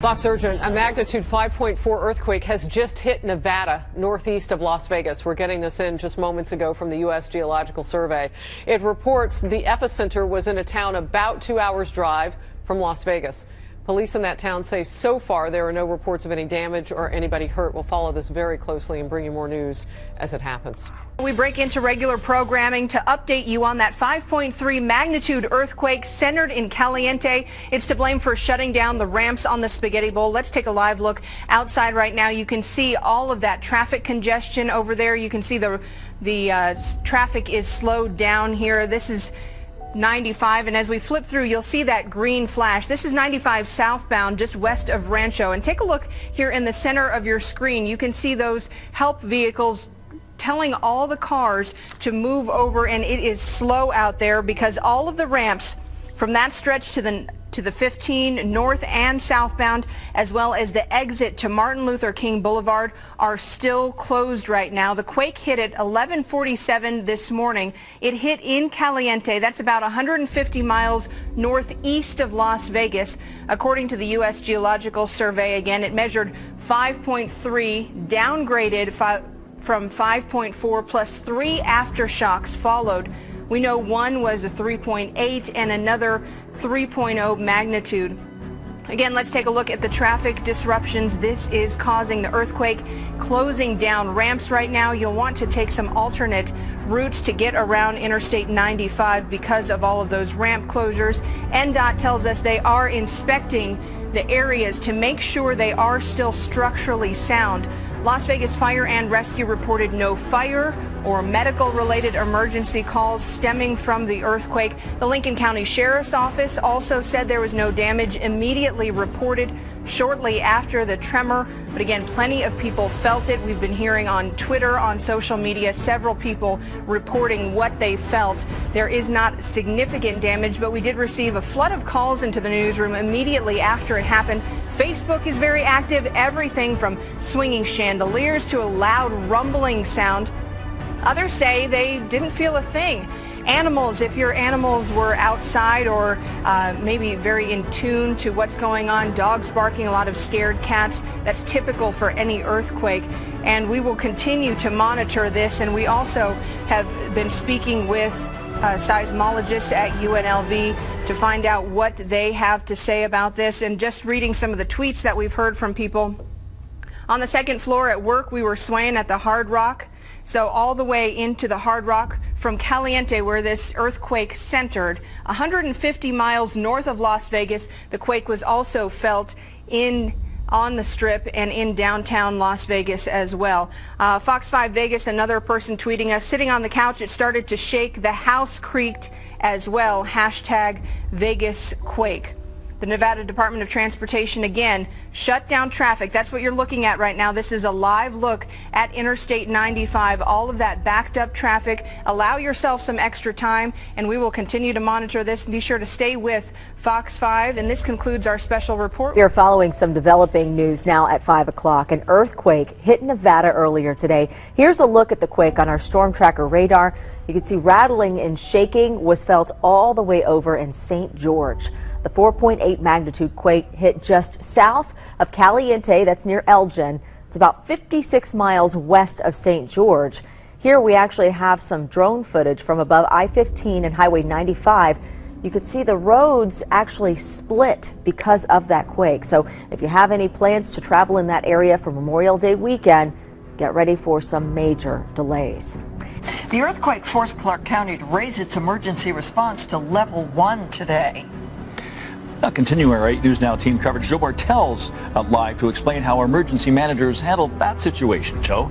Fox Urgent, a magnitude 5.4 earthquake has just hit Nevada, northeast of Las Vegas. We're getting this in just moments ago from the U.S. Geological Survey. It reports the epicenter was in a town about 2 hours drive from Las Vegas. Police in that town say so far there are no reports of any damage or anybody hurt. We'll follow this very closely and bring you more news as it happens. We break into regular programming to update you on that 5.3 magnitude earthquake centered in Caliente. It's to blame for shutting down the ramps on the Spaghetti Bowl. Let's take a live look outside right now. You can see all of that traffic congestion over there. You can see the traffic is slowed down here. This is 95, and as we flip through, you'll see that green flash. This is 95 southbound, just west of Rancho. And take a look here in the center of your screen. You can see those help vehicles telling all the cars to move over, and it is slow out there because all of the ramps from that stretch to the 15 north and southbound, as well as the exit to Martin Luther King Boulevard, are still closed right now. The quake hit at 11:47 this morning. It hit in Caliente. That's about 150 miles northeast of Las Vegas. According to the U.S. Geological Survey, again, it measured 5.3, downgraded from 5.4, plus 3 aftershocks followed. We know one was a 3.8 and another 3.0 magnitude. Again, let's take a look at the traffic disruptions. This is causing the earthquake, closing down ramps right now. You'll want to take some alternate routes to get around Interstate 95 because of all of those ramp closures. NDOT tells us they are inspecting the areas to make sure they are still structurally sound. Las Vegas Fire and Rescue reported no fire or medical-related emergency calls stemming from the earthquake. The Lincoln County Sheriff's Office also said there was no damage immediately reported shortly after the tremor. But again, plenty of people felt it. We've been hearing on Twitter, on social media, several people reporting what they felt. There is not significant damage, but we did receive a flood of calls into the newsroom immediately after it happened. Facebook is very active, everything from swinging chandeliers to a loud rumbling sound. Others say they didn't feel a thing. Animals, if your animals were outside or maybe very in tune to what's going on, dogs barking, a lot of scared cats, that's typical for any earthquake. And we will continue to monitor this, and we also have been speaking with seismologists at UNLV to find out what they have to say about this. And just reading some of the tweets that we've heard from people. On the second floor at work, we were swaying at the Hard Rock. So all the way into the Hard Rock from Caliente, where this earthquake centered, 150 miles north of Las Vegas. The quake was also felt on the Strip and in downtown Las Vegas as well. Fox 5 Vegas, another person tweeting us, sitting on the couch, it started to shake. The house creaked as well. Hashtag Vegas quake. The Nevada Department of Transportation again shut down traffic. That's what you're looking at right now. This is a live look at Interstate 95. All of that backed up traffic. Allow yourself some extra time, and we will continue to monitor this. Be sure to stay with Fox 5, and this concludes our special report. We are following some developing news now at 5 o'clock. An earthquake hit Nevada earlier today. Here's a look at the quake on our storm tracker radar. You can see rattling and shaking was felt all the way over in St. George. The 4.8 magnitude quake hit just south of Caliente, that's near Elgin. It's about 56 miles west of St. George. Here we actually have some drone footage from above I-15 and Highway 95. You could see the roads actually split because of that quake. So if you have any plans to travel in that area for Memorial Day weekend, get ready for some major delays. The earthquake forced Clark County to raise its emergency response to level 1 today. Now, continuing our 8 News Now team coverage, Joe Bartel's live to explain how emergency managers handled that situation. Joe?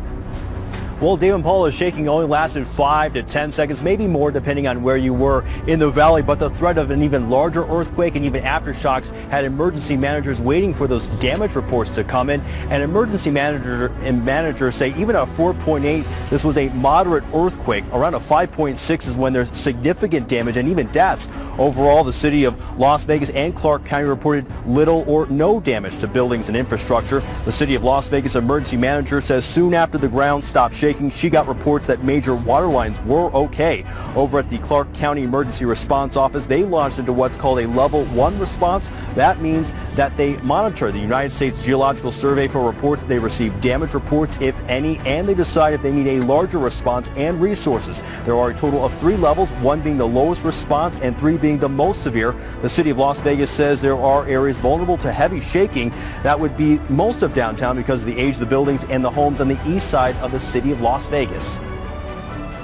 Well, Dave and Paula's shaking only lasted 5 to 10 seconds, maybe more depending on where you were in the valley, but the threat of an even larger earthquake and even aftershocks had emergency managers waiting for those damage reports to come in. And emergency managers say even a 4.8, this was a moderate earthquake. Around a 5.6 is when there's significant damage and even deaths. Overall, the city of Las Vegas and Clark County reported little or no damage to buildings and infrastructure. The city of Las Vegas emergency manager says soon after the ground stopped shaking, shaking, she got reports that major water lines were okay. Over at the Clark County Emergency Response Office, they launched into what's called a level 1 response. That means that they monitor the United States Geological Survey for reports. They receive damage reports, if any, and they decide if they need a larger response and resources. There are a total of 3 levels, 1 being the lowest response and 3 being the most severe. The city of Las Vegas says there are areas vulnerable to heavy shaking. That would be most of downtown because of the age of the buildings and the homes on the east side of the city of Las Vegas.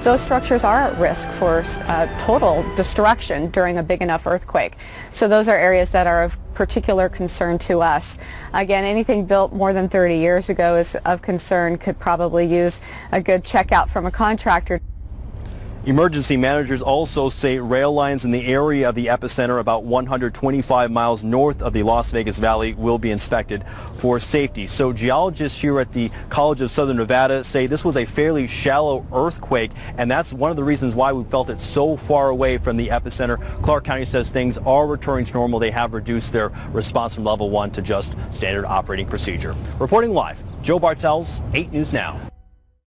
Those structures are at risk for total destruction during a big enough earthquake. So those are areas that are of particular concern to us. Again, anything built more than 30 years ago is of concern, could probably use a good checkout from a contractor. Emergency managers also say rail lines in the area of the epicenter, about 125 miles north of the Las Vegas Valley, will be inspected for safety. So geologists here at the College of Southern Nevada say this was a fairly shallow earthquake, and that's one of the reasons why we felt it so far away from the epicenter. Clark County says things are returning to normal. They have reduced their response from level 1 to just standard operating procedure. Reporting live, Joe Bartels, 8 News Now.